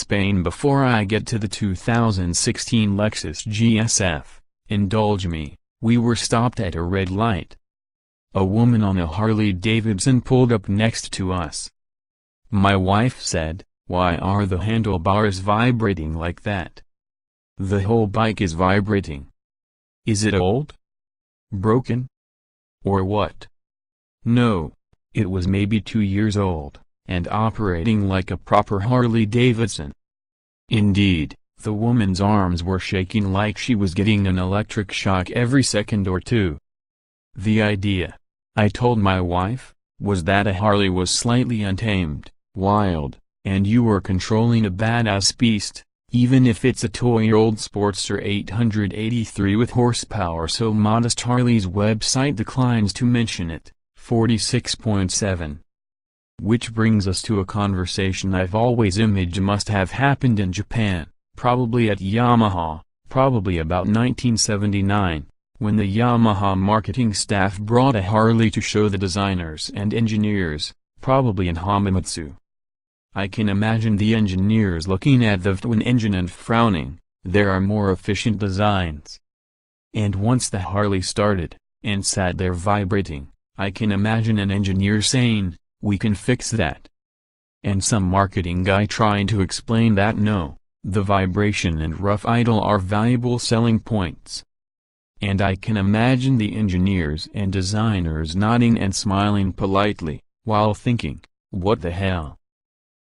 Spain. Before I get to the 2016 Lexus GS F, indulge me, we were stopped at a red light. A woman on a Harley-Davidson pulled up next to us. My wife said, "Why are the handlebars vibrating like that? The whole bike is vibrating. Is it old? Broken? Or what?" No, it was maybe 2 years old, and operating like a proper Harley-Davidson. Indeed, the woman's arms were shaking like she was getting an electric shock every second or two. The idea, I told my wife, was that a Harley was slightly untamed, wild, and you were controlling a badass beast, even if it's a toy-old Sportster 883 with horsepower so modest Harley's website declines to mention it, 46.7. Which brings us to a conversation I've always imagined must have happened in Japan, probably at Yamaha, probably about 1979. When the Yamaha marketing staff brought a Harley to show the designers and engineers, probably in Hamamatsu. I can imagine the engineers looking at the twin engine and frowning, there are more efficient designs. And once the Harley started, and sat there vibrating, I can imagine an engineer saying, "We can fix that." And some marketing guy trying to explain that no, the vibration and rough idle are valuable selling points. And I can imagine the engineers and designers nodding and smiling politely, while thinking, what the hell?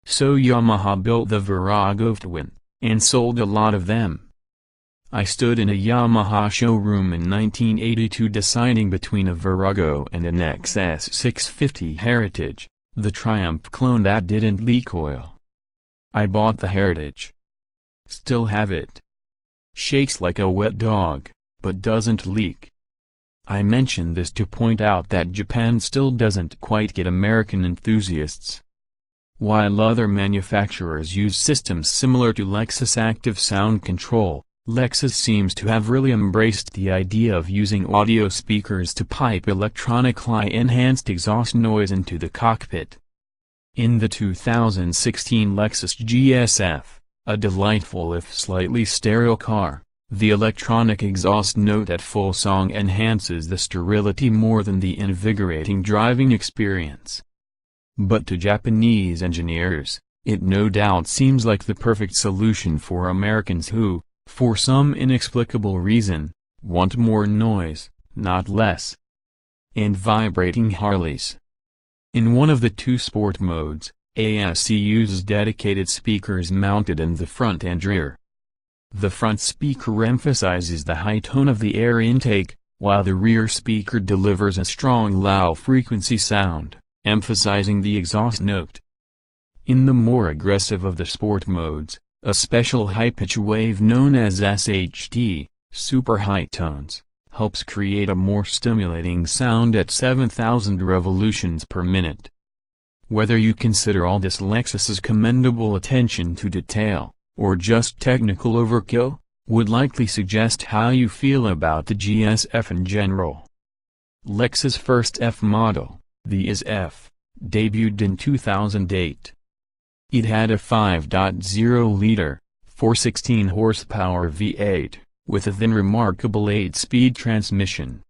So Yamaha built the Virago twin, and sold a lot of them. I stood in a Yamaha showroom in 1982 deciding between a Virago and an XS 650 Heritage, the Triumph clone that didn't leak oil. I bought the Heritage. Still have it. Shakes like a wet dog, but doesn't leak. I mention this to point out that Japan still doesn't quite get American enthusiasts. While other manufacturers use systems similar to Lexus Active Sound Control, Lexus seems to have really embraced the idea of using audio speakers to pipe electronic high-enhanced exhaust noise into the cockpit. In the 2016 Lexus GS F, a delightful if slightly sterile car, the electronic exhaust note at full song enhances the sterility more than the invigorating driving experience. But to Japanese engineers, it no doubt seems like the perfect solution for Americans who, for some inexplicable reason, want more noise, not less. And vibrating Harleys. In one of the two sport modes, ASC uses dedicated speakers mounted in the front and rear. The front speaker emphasizes the high tone of the air intake, while the rear speaker delivers a strong low-frequency sound, emphasizing the exhaust note. In the more aggressive of the sport modes, a special high-pitch wave known as SHT, super high tones, helps create a more stimulating sound at 7,000 revolutions per minute. Whether you consider all this Lexus's commendable attention to detail, or just technical overkill, would likely suggest how you feel about the GS F in general. Lexus' first F model, the GS F, debuted in 2008. It had a 5.0-liter, 416 horsepower V8, with a then remarkable 8-speed transmission.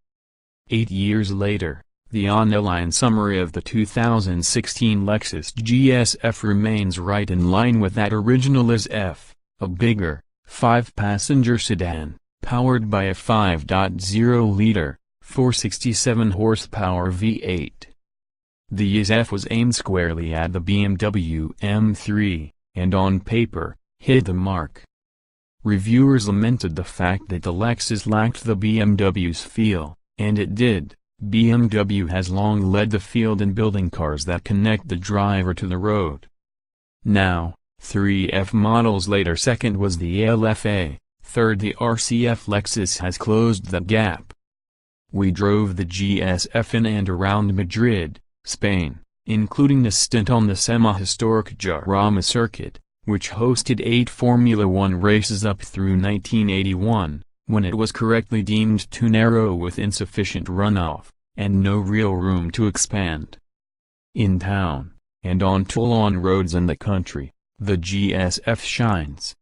8 years later, the on-the-line summary of the 2016 Lexus GS F remains right in line with that original GS F, a bigger, 5-passenger sedan, powered by a 5.0-liter, 467 horsepower V8. The GS F was aimed squarely at the BMW M3, and on paper, hit the mark. Reviewers lamented the fact that the Lexus lacked the BMW's feel, and it did. BMW has long led the field in building cars that connect the driver to the road. Now, 3 F models later, second was the LFA, third the RCF. Lexus has closed that gap. We drove the GS F in and around Madrid, Spain, including a stint on the semi-historic Jarama circuit, which hosted 8 Formula One races up through 1981, when it was correctly deemed too narrow with insufficient runoff, and no real room to expand. In town, and on Toulon roads in the country, the GS F shines.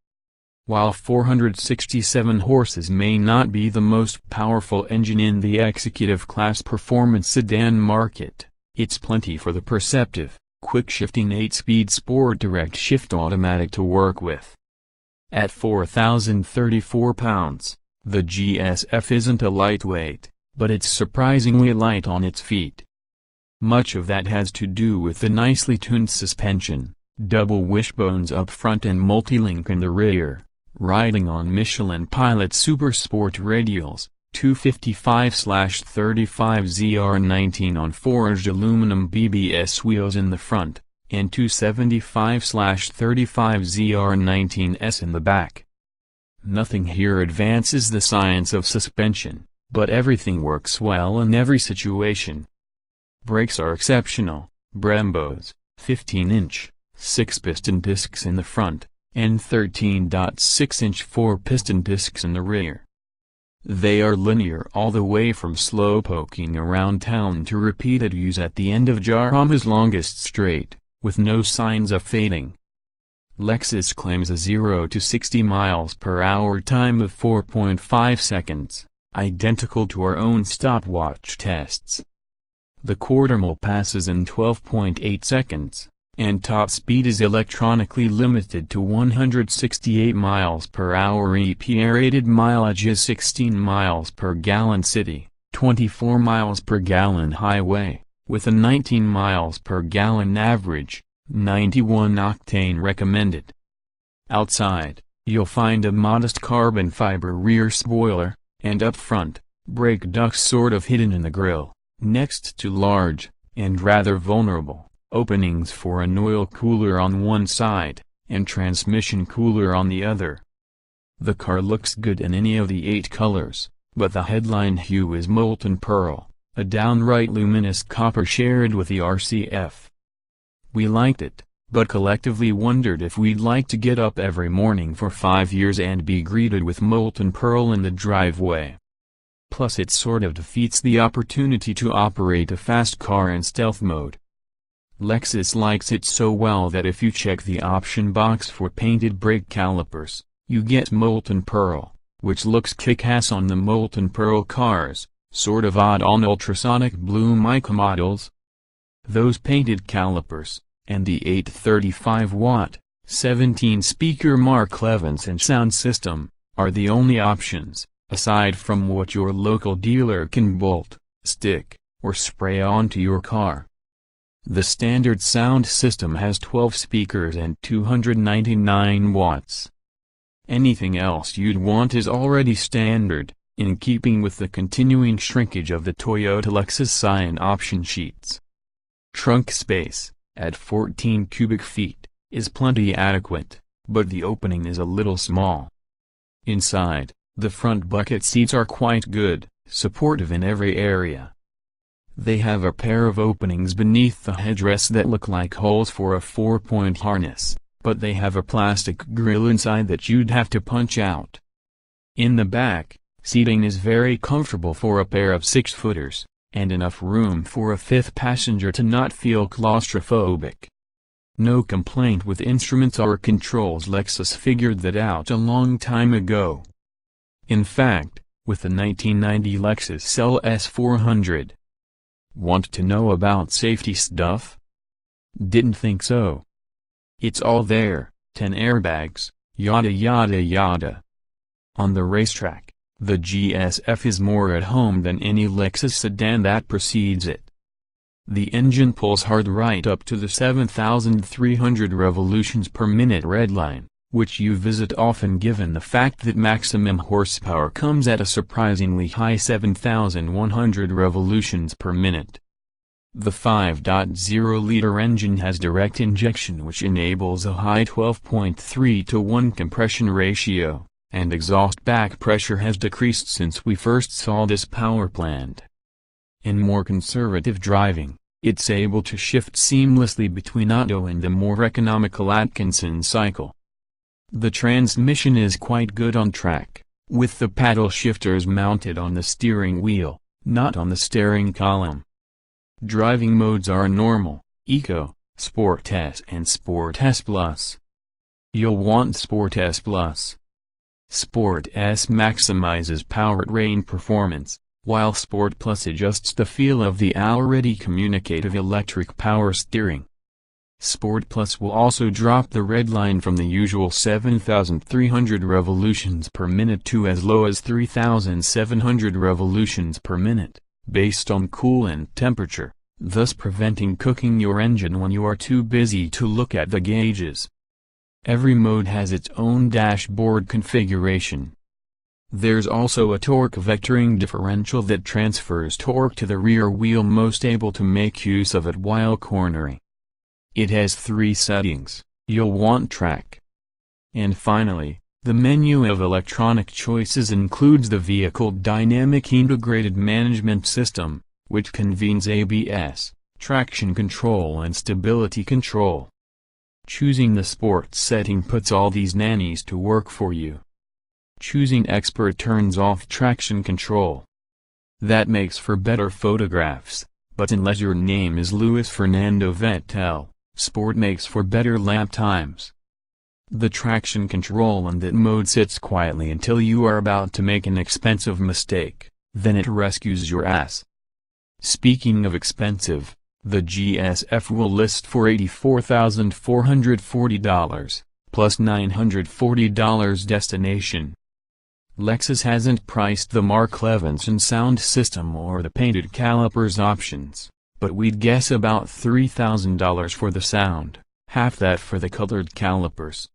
While 467 horses may not be the most powerful engine in the executive class performance sedan market, it's plenty for the perceptive, quick-shifting 8-speed Sport Direct Shift automatic to work with. At 4,034 pounds, the GS F isn't a lightweight, but it's surprisingly light on its feet. Much of that has to do with the nicely tuned suspension, double wishbones up front and multi-link in the rear, riding on Michelin Pilot Super Sport radials, 255/35ZR19 on forged aluminum BBS wheels in the front, and 275/35ZR19s in the back. Nothing here advances the science of suspension, but everything works well in every situation. Brakes are exceptional, Brembo's, 15-inch, 6-piston discs in the front, and 13.6-inch 4-piston discs in the rear. They are linear all the way from slow poking around town to repeated use at the end of Jarama's longest straight, with no signs of fading. Lexus claims a 0 to 60 miles per hour time of 4.5 seconds, identical to our own stopwatch tests. The quarter mile passes in 12.8 seconds, and top speed is electronically limited to 168 miles per hour. EPA-rated mileage is 16 miles per gallon city, 24 miles per gallon highway, with a 19 miles per gallon average, 91 octane recommended. Outside, you'll find a modest carbon fiber rear spoiler, and up front, brake ducts sort of hidden in the grille, next to large, and rather vulnerable, openings for an oil cooler on one side, and transmission cooler on the other. The car looks good in any of the 8 colors, but the headline hue is molten pearl, a downright luminous copper shared with the RCF. We liked it, but collectively wondered if we'd like to get up every morning for 5 years and be greeted with molten pearl in the driveway. Plus it sort of defeats the opportunity to operate a fast car in stealth mode. Lexus likes it so well that if you check the option box for painted brake calipers, you get molten pearl, which looks kick-ass on the molten pearl cars, sort of odd on ultrasonic blue mica models. Those painted calipers, and the 835-watt, 17-speaker Mark Levinson sound system, are the only options, aside from what your local dealer can bolt, stick, or spray onto your car. The standard sound system has 12 speakers and 299 watts. Anything else you'd want is already standard, in keeping with the continuing shrinkage of the Toyota Lexus Scion option sheets. Trunk space, at 14 cubic feet, is plenty adequate, but the opening is a little small. Inside, the front bucket seats are quite good, supportive in every area. They have a pair of openings beneath the headrest that look like holes for a 4-point harness, but they have a plastic grille inside that you'd have to punch out. In the back, seating is very comfortable for a pair of 6-footers, and enough room for a 5th passenger to not feel claustrophobic. No complaint with instruments or controls. Lexus figured that out a long time ago. In fact, with the 1990 Lexus LS 400. Want to know about safety stuff? Didn't think so. It's all there, 10 airbags, yada yada yada. On the racetrack, the GS F is more at home than any Lexus sedan that precedes it. The engine pulls hard right up to the 7,300 revolutions per minute redline, which you visit often given the fact that maximum horsepower comes at a surprisingly high 7,100 revolutions per minute. The 5.0-liter engine has direct injection, which enables a high 12.3-to-1 compression ratio, and exhaust back pressure has decreased since we first saw this power plant. In more conservative driving, it's able to shift seamlessly between auto and the more economical Atkinson cycle. The transmission is quite good on track, with the paddle shifters mounted on the steering wheel, not on the steering column. Driving modes are Normal, Eco, Sport S and Sport S Plus. You'll want Sport S Plus. Sport S maximizes powertrain performance, while Sport Plus adjusts the feel of the already communicative electric power steering. Sport Plus will also drop the red line from the usual 7,300 revolutions per minute to as low as 3,700 revolutions per minute, based on coolant temperature, thus preventing cooking your engine when you are too busy to look at the gauges. Every mode has its own dashboard configuration. There's also a torque vectoring differential that transfers torque to the rear wheel, most able to make use of it while cornering. It has 3 settings. You'll want track. And finally, the menu of electronic choices includes the Vehicle Dynamic Integrated Management System, which convenes ABS, traction control and stability control. Choosing the Sport setting puts all these nannies to work for you. Choosing Expert turns off traction control. That makes for better photographs, but unless your name is Luis Fernando Vettel, Sport makes for better lap times. The traction control in that mode sits quietly until you are about to make an expensive mistake, then it rescues your ass. Speaking of expensive, the GS F will list for $84,440, plus $940 destination. Lexus hasn't priced the Mark Levinson sound system or the painted calipers options, but we'd guess about $3,000 for the sound, half that for the colored calipers.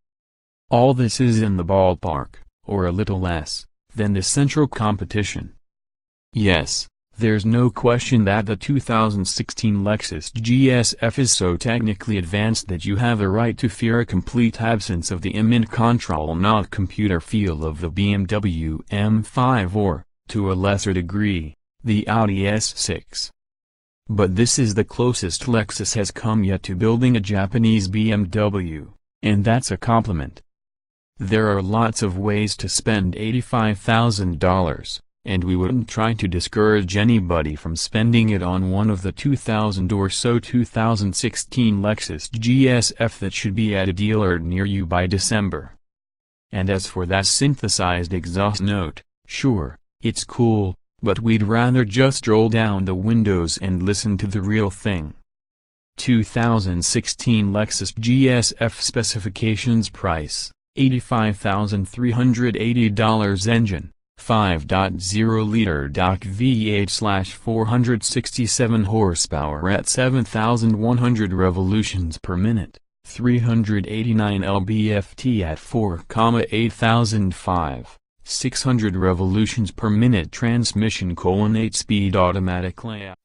All this is in the ballpark, or a little less, than the central competition. Yes. There's no question that the 2016 Lexus GS F is so technically advanced that you have a right to fear a complete absence of the image control not computer feel of the BMW M5 or, to a lesser degree, the Audi S6. But this is the closest Lexus has come yet to building a Japanese BMW, and that's a compliment. There are lots of ways to spend $85,000. And we wouldn't try to discourage anybody from spending it on one of the 2000 or so 2016 Lexus GS F that should be at a dealer near you by December. And as for that synthesized exhaust note, sure, it's cool, but we'd rather just roll down the windows and listen to the real thing. 2016 Lexus GS F specifications price, $85,380 engine. 5.0-liter V8/467 horsepower at 7,100 revolutions per minute, 389 lb-ft at 4,8005, 600 revolutions per minute transmission: 8-speed automatic layout.